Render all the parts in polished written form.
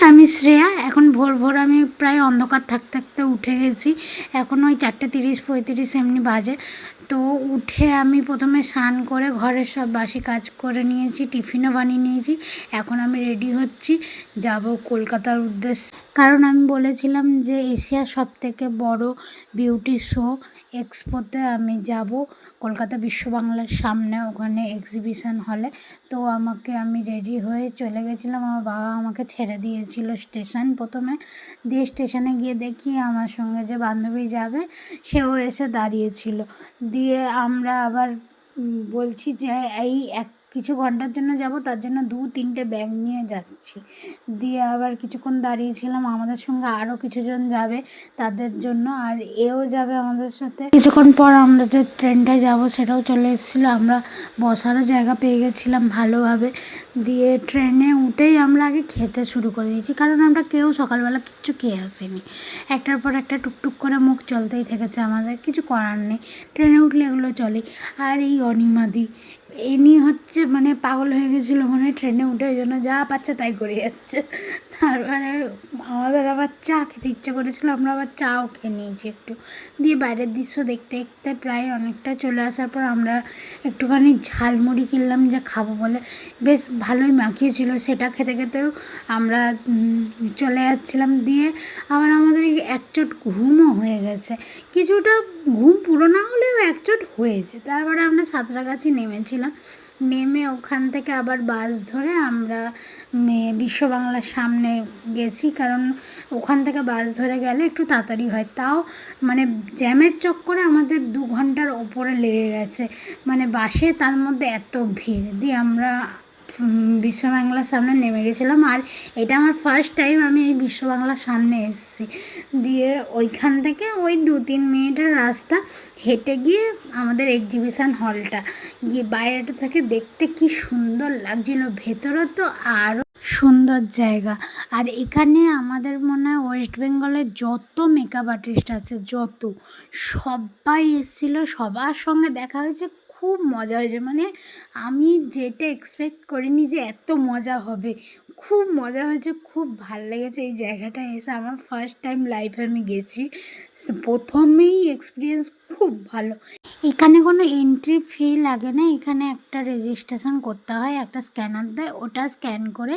আমি শ্রেয়া। এখন ভোর ভোর আমি প্রায় অন্ধকার থাকতে থাকতে উঠে গেছি। এখন ওই 4:30-35 এমনি বাজে। তো উঠে আমি প্রথমে স্নান করে ঘরের সব বাসি কাজ করে নিয়েছি, টিফিনও বানিয়ে নিয়েছি। এখন আমি রেডি হচ্ছি, যাব কলকাতার উদ্দেশ্যে। কারণ আমি বলেছিলাম যে এশিয়ার সবথেকে বড় বিউটি শো এক্সপোতে আমি যাব কলকাতা বিশ্ব বাংলার সামনে, ওখানে এক্সিবিশন হলে। তো আমি রেডি হয়ে চলে গেছিলাম। আমার বাবা আমাকে ছেড়ে দিয়েছিল স্টেশন প্রথমে, দিয়ে স্টেশনে গিয়ে দেখি আমার সঙ্গে যে বান্ধবী যাবে সেও এসে দাঁড়িয়েছিল। দিয়ে আমরা আবার বলছি যে এই কিছু ঘন্টার জন্য যাব, তার জন্য 2-3টে ব্যাগ নিয়ে যাচ্ছি। দিয়ে আবার কিছুক্ষণ দাঁড়িয়েছিলাম। আমাদের সঙ্গে আরও কিছুজন যাবে তাদের জন্য, আর এও যাবে আমাদের সাথে। কিছুক্ষণ পর আমরা যে ট্রেনটায় যাব সেটাও চলে এসেছিলো। আমরা বসারও জায়গা পেয়ে গেছিলাম ভালোভাবে। দিয়ে ট্রেনে উঠেই আমরা আগে খেতে শুরু করে দিয়েছি, কারণ আমরা কেউ সকালবেলা কিচ্ছু খেয়ে আসিনি। একটার পর একটা টুকটুক করে মুখ চলতেই থেকেছে, আমাদের কিছু করার নেই, ট্রেনে উঠলে এগুলো চলে। আর এই অনিমাদি এনি হচ্ছে মানে পাগল হয়ে গেছিলো, মানে ট্রেনে উঠে ওই জন্য যা পাচ্ছে তাই করে যাচ্ছে। তারপরে আমাদের আবার চা খেতে ইচ্ছে করেছিলো, আমরা আবার চাও খেয়ে নিয়েছি একটু। দিয়ে বাইরের দৃশ্য দেখতে দেখতে প্রায় অনেকটা চলে আসার পর আমরা একটুখানি ঝালমুড়ি কিনলাম যে খাবো বলে, বেশ ভালোই মাখিয়েছিল। সেটা খেতে খেতেও আমরা চলে যাচ্ছিলাম। দিয়ে আবার আমাদের একচোট ঘুমও হয়ে গেছে, কিছুটা ঘুম পুরো না হলেও একচোট হয়েছে। তারপরে আমরা সাঁতরাগাছি নেমেছিলাম। নেমে ওখান থেকে আবার বাস ধরে আমরা বিশ্ব বাংলার সামনে গেছি, কারণ ওখান থেকে বাস ধরে গেলে একটু তাড়াতাড়ি হয়। তাও মানে জ্যামের চক্করে আমাদের 2 ঘন্টার ওপরে লেগে গেছে, মানে বাসে, তার মধ্যে এত ভিড়। দিয়ে আমরা বিশ্ব বাংলার সামনে নেমে গেছিলাম। আর এটা আমার ফার্স্ট টাইম আমি এই বিশ্ব বাংলার সামনে এসেছি। দিয়ে ওইখান থেকে ওই 2-3 মিনিটের রাস্তা হেঁটে গিয়ে আমাদের এক্সিবিশান হলটা, গিয়ে বাইরেটা থেকে দেখতে কি সুন্দর লাগছিল, ভেতরে তো আরও সুন্দর জায়গা। আর এখানে আমাদের মনে হয় ওয়েস্ট বেঙ্গলের যত মেকআপ আর্টিস্ট আছে যত, সবাই এসেছিলো, সবার সঙ্গে দেখা হয়েছে, খুব মজা হয়েছে। মানে আমি যেটা এক্সপেক্ট করিনি যে এত মজা হবে, খুব মজা হয়েছে, খুব ভাল লেগেছে এই জায়গাটায় এসে। আমার ফার্স্ট টাইম লাইফে আমি গেছি, প্রথমেই এক্সপিরিয়েন্স খুব ভালো। এখানে কোনো এন্ট্রি ফি লাগে না, এখানে একটা রেজিস্ট্রেশন করতে হয়, একটা স্ক্যানার দেয়, ওটা স্ক্যান করে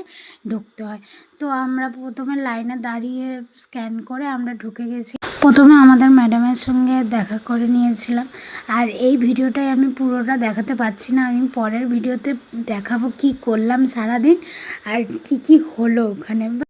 ঢুকতে হয়। তো আমরা প্রথমে লাইনে দাঁড়িয়ে স্ক্যান করে আমরা ঢুকে গেছি। প্রথমে আমাদের ম্যাডামের সঙ্গে দেখা করে নিয়েছিলাম। আর এই ভিডিওটাই আমি পুরোটা দেখাতে পারছি না, আমি পরের ভিডিওতে দেখাবো কি করলাম সারাদিন আর কি হলো ওখানে।